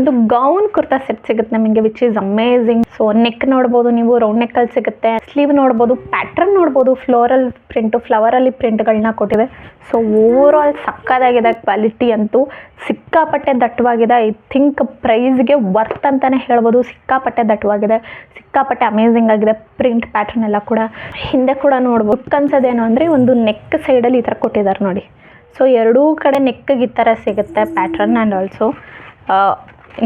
ಒಂದು gown kurta set ಸಿಗುತ್ತೆ ನಿಮಗೆ, which is amazing. So neck ನೋಡ್ಬೋದು ನೀವು, ರೌಂಡ್ ನೆಕ್ ಅಲ್ಲಿ ಸಿಗುತ್ತೆ. ಸ್ಲೀವ್ ನೋಡ್ಬೋದು, ಪ್ಯಾಟ್ರನ್ ನೋಡ್ಬೋದು, ಫ್ಲೋರಲ್ ಪ್ರಿಂಟು, ಫ್ಲವರಲ್ಲಿ ಪ್ರಿಂಟ್ಗಳನ್ನ ಕೊಟ್ಟಿದೆ. ಸೊ ಓವರ್ ಆಲ್ ಸಕ್ಕದಾಗಿದೆ. ಕ್ವಾಲಿಟಿ ಅಂತೂ ಸಿಕ್ಕಾಪಟ್ಟೆ ದಟ್ಟವಾಗಿದೆ. ಐ ಥಿಂಕ್ ಪ್ರೈಸ್ಗೆ ವರ್ತ್ ಅಂತಲೇ ಹೇಳ್ಬೋದು. ಸಿಕ್ಕಾಪಟ್ಟೆ ದಟ್ಟವಾಗಿದೆ, ಸಿಕ್ಕಾಪಟ್ಟೆ ಅಮೇಝಿಂಗ್ ಆಗಿದೆ. ಪ್ರಿಂಟ್ ಪ್ಯಾಟ್ರನ್ ಎಲ್ಲ ಕೂಡ ಹಿಂದೆ ಕೂಡ ನೋಡ್ಬೋದು. ಕನ್ಸೋದೇನು ಅಂದರೆ ಒಂದು ನೆಕ್ ಸೈಡಲ್ಲಿ ಈ ಥರ ಕೊಟ್ಟಿದ್ದಾರೆ ನೋಡಿ. ಸೊ ಎರಡೂ ಕಡೆ ನೆಕ್ಗೆ ಈ ಥರ ಸಿಗುತ್ತೆ ಪ್ಯಾಟ್ರನ್. ಆ್ಯಂಡ್ ಆಲ್ಸೋ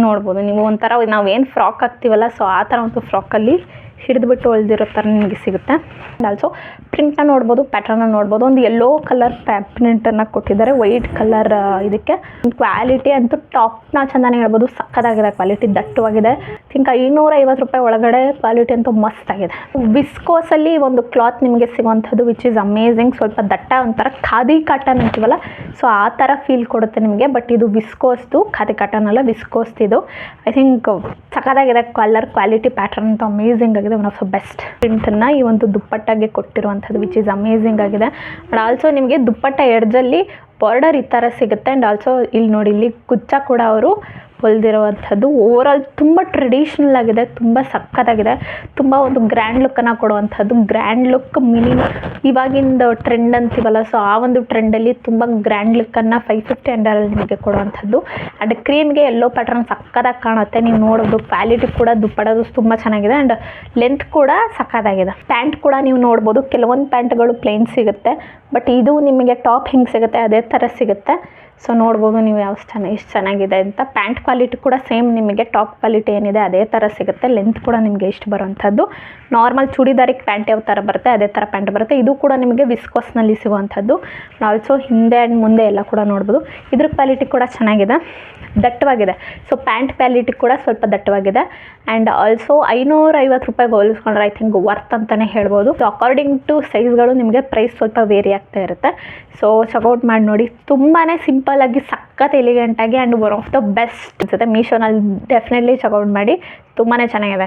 ನೋಡ್ಬೋದು ನೀವು, ಒಂಥರ ನಾವೇನು ಫ್ರಾಕ್ ಹಾಕ್ತೀವಲ್ಲ, ಸೊ ಆ ಥರ ಒಂದು ಫ್ರಾಕಲ್ಲಿ ಹಿಡಿದುಬಿಟ್ಟು ಹೊಲ್ದಿರೋ ಥರ ನಿಮಗೆ ಸಿಗುತ್ತೆ. ಆ್ಯಂಡ್ ಆಲ್ಸೋ ಪ್ರಿಂಟ್ನ ನೋಡ್ಬೋದು, ಪ್ಯಾಟ್ರನ್ನ ನೋಡ್ಬೋದು. ಒಂದು ಯೆಲ್ಲೋ ಕಲರ್ ಪ್ರಿಂಟನ್ನು ಕೊಟ್ಟಿದ್ದಾರೆ, ವೈಟ್ ಕಲರ್. ಇದಕ್ಕೆ ಕ್ವಾಲಿಟಿ ಅಂತೂ ಟಾಪ್ ನಾಚ್ ಅಂತಾನೆ ಹೇಳ್ಬೋದು. ಸಕ್ಕತ್ತಾಗಿದೆ ಕ್ವಾಲಿಟಿ, ದಟ್ಟವಾಗಿದೆ. ಥಿಂಕ್ 550 ರೂಪಾಯಿ ಒಳಗಡೆ ಕ್ವಾಲಿಟಿ ಅಂತೂ ಮಸ್ತ್ ಆಗಿದೆ. ವಿಸ್ಕೋಸಲ್ಲಿ ಒಂದು ಕ್ಲಾತ್ ನಿಮಗೆ ಸಿಗುವಂಥದ್ದು ವಿಚ್ ಈಸ್ ಅಮೇಝಿಂಗ್. ಸ್ವಲ್ಪ ದಟ್ಟ, ಒಂಥರ ಖಾದಿ ಕಾಟನ್ ಅಂತೀವಲ್ಲ, ಸೊ ಆ ಥರ ಫೀಲ್ ಕೊಡುತ್ತೆ ನಿಮಗೆ. ಬಟ್ ಇದು ವಿಸ್ಕೋಸ್ದು, ಖಾದಿ ಕಾಟನ್ ಅಲ್ಲ, ವಿಸ್ಕೋಸ್ದು. ಐ ಥಿಂಕ್ ಸಕ್ಕತ್ತಾಗಿದೆ. ಕಲರ್ ಕ್ವಾಲಿಟಿ ಪ್ಯಾಟ್ರನ್ ಅಂತೂ ಅಮೇಝಿಂಗ್ ಆಗಿದೆ. ಒನ್ ಆಫ್ ದ ಬೆಸ್ಟ್ ಪ್ರಿಂಟನ್ನು ಈ ಒಂದು ದುಪ್ಪಟ್ಟಾಗೆ ಕೊಟ್ಟಿರುವಂಥದ್ದು ವಿಚ್ ಈಸ್ ಅಮೇಝಿಂಗ್ ಆಗಿದೆ. ಆ್ಯಂಡ್ ಆಲ್ಸೋ ನಿಮಗೆ ದುಪ್ಪಟ್ಟ ಎಡ್ಜಲ್ಲಿ ಬಾರ್ಡರ್ ಈ ಥರ ಸಿಗುತ್ತೆ. ಆ್ಯಂಡ್ ಆಲ್ಸೋ ಇಲ್ಲಿ ನೋಡಿ, ಇಲ್ಲಿ ಕುಚ್ಚ ಕೂಡ ಅವರು ಹೊಲ್ದಿರುವಂಥದ್ದು. ಓವರ್ ಆಲ್ ತುಂಬ ಟ್ರೆಡಿಷ್ನಲ್ ಆಗಿದೆ, ತುಂಬ ಸಕ್ಕತ್ತಾಗಿದೆ. ತುಂಬ ಒಂದು ಗ್ರ್ಯಾಂಡ್ ಲುಕ್ಕನ್ನು ಕೊಡುವಂಥದ್ದು. ಗ್ರ್ಯಾಂಡ್ ಲುಕ್ ಇವಾಗಿಂದ ಟ್ರೆಂಡ್ ಅಂತೀವಲ್ಲ, ಸೊ ಆ ಒಂದು ಟ್ರೆಂಡಲ್ಲಿ ತುಂಬ ಗ್ರ್ಯಾಂಡ್ ಲುಕ್ಕನ್ನು 550 ಅಂಡರಲ್ಲಿ ನಿಮಗೆ ಕೊಡುವಂಥದ್ದು. ಆ್ಯಂಡ್ ಕ್ರೀಮ್ಗೆ ಯೆಲ್ಲೋ ಪ್ಯಾಟ್ರನ್ ಸಕ್ಕತ್ತಾಗಿ ಕಾಣುತ್ತೆ. ನೀವು ನೋಡೋದು ಕ್ವಾಲಿಟಿ ಕೂಡ ದುಪ್ಪಡೋದು ತುಂಬ ಚೆನ್ನಾಗಿದೆ. ಆ್ಯಂಡ್ ಲೆಂತ್ ಕೂಡ ಸಕ್ಕತ್ತಾಗಿದೆ. ಪ್ಯಾಂಟ್ ಕೂಡ ನೀವು ನೋಡ್ಬೋದು, ಕೆಲವೊಂದು ಪ್ಯಾಂಟ್ಗಳು ಪ್ಲೇನ್ ಸಿಗುತ್ತೆ, ಬಟ್ ಇದು ನಿಮಗೆ ಟಾಪ್ ಹೆಂಗೆ ಸಿಗುತ್ತೆ ಅದೇ ಥರ ಸಿಗುತ್ತೆ. ಸೊ ನೋಡ್ಬೋದು ನೀವು ಎಷ್ಟು ಚೆನ್ನಾಗಿದೆ ಅಂತ. ಪ್ಯಾಂಟ್ ಕ್ವಾಲಿಟಿ ಕೂಡ ಸೇಮ್ ನಿಮಗೆ ಟಾಪ್ ಕ್ವಾಲಿಟಿ ಏನಿದೆ ಅದೇ ಥರ ಸಿಗುತ್ತೆ. ಲೆಂತ್ ಕೂಡ ನಿಮಗೆ ಇಷ್ಟು ಬರುವಂಥದ್ದು. ನಾರ್ಮಲ್ ಚೂಡಿದಾರಿಗೆ ಪ್ಯಾಂಟ್ ಯಾವ ಥರ ಬರುತ್ತೆ ಅದೇ ಥರ ಪ್ಯಾಂಟ್ ಬರುತ್ತೆ. ಇದು ಕೂಡ ನಿಮಗೆ ವಿಸ್ಕೋಸ್ನಲ್ಲಿ ಸಿಗುವಂಥದ್ದು. ಆಲ್ಸೋ ಹಿಂದೆ ಆ್ಯಂಡ್ ಮುಂದೆ ಎಲ್ಲ ಕೂಡ ನೋಡ್ಬೋದು. ಇದ್ರ ಕ್ವಾಲಿಟಿ ಕೂಡ ಚೆನ್ನಾಗಿದೆ, ದಟ್ಟವಾಗಿದೆ. ಸೊ ಪ್ಯಾಂಟ್ ಕ್ವಾಲಿಟಿ ಕೂಡ ಸ್ವಲ್ಪ ದಟ್ಟವಾಗಿದೆ. ಆ್ಯಂಡ್ ಆಲ್ಸೋ 550 ರೂಪಾಯಿಗೆ ಹೋಲಿಸ್ಕೊಂಡ್ರೆ ಐ ಥಿಂಕ್ ವರ್ತ್ ಅಂತಲೇ ಹೇಳ್ಬೋದು. ಸೊ ಅಕಾರ್ಡಿಂಗ್ ಟು ಸೈಜ್ಗಳು ನಿಮಗೆ ಪ್ರೈಸ್ ಸ್ವಲ್ಪ ವೇರಿ ಆಗ್ತಾ ಇರುತ್ತೆ. ಸೊ ಚೆಕ್ಔಟ್ ಮಾಡಿ ನೋಡಿ. ತುಂಬಾ ಸಿಂಪಲ್ಲಾಗಿ ಸಖತ್ ಎಲಿಗೆಂಟಾಗಿ and one of the best ಅನ್ಸುತ್ತೆ. ಮೀಶೋನಲ್ಲಿ ಡೆಫಿನೆಟ್ಲಿ ಚೆಕ್ಔಟ್ ಮಾಡಿ, ತುಂಬಾ ಚೆನ್ನಾಗಿದೆ.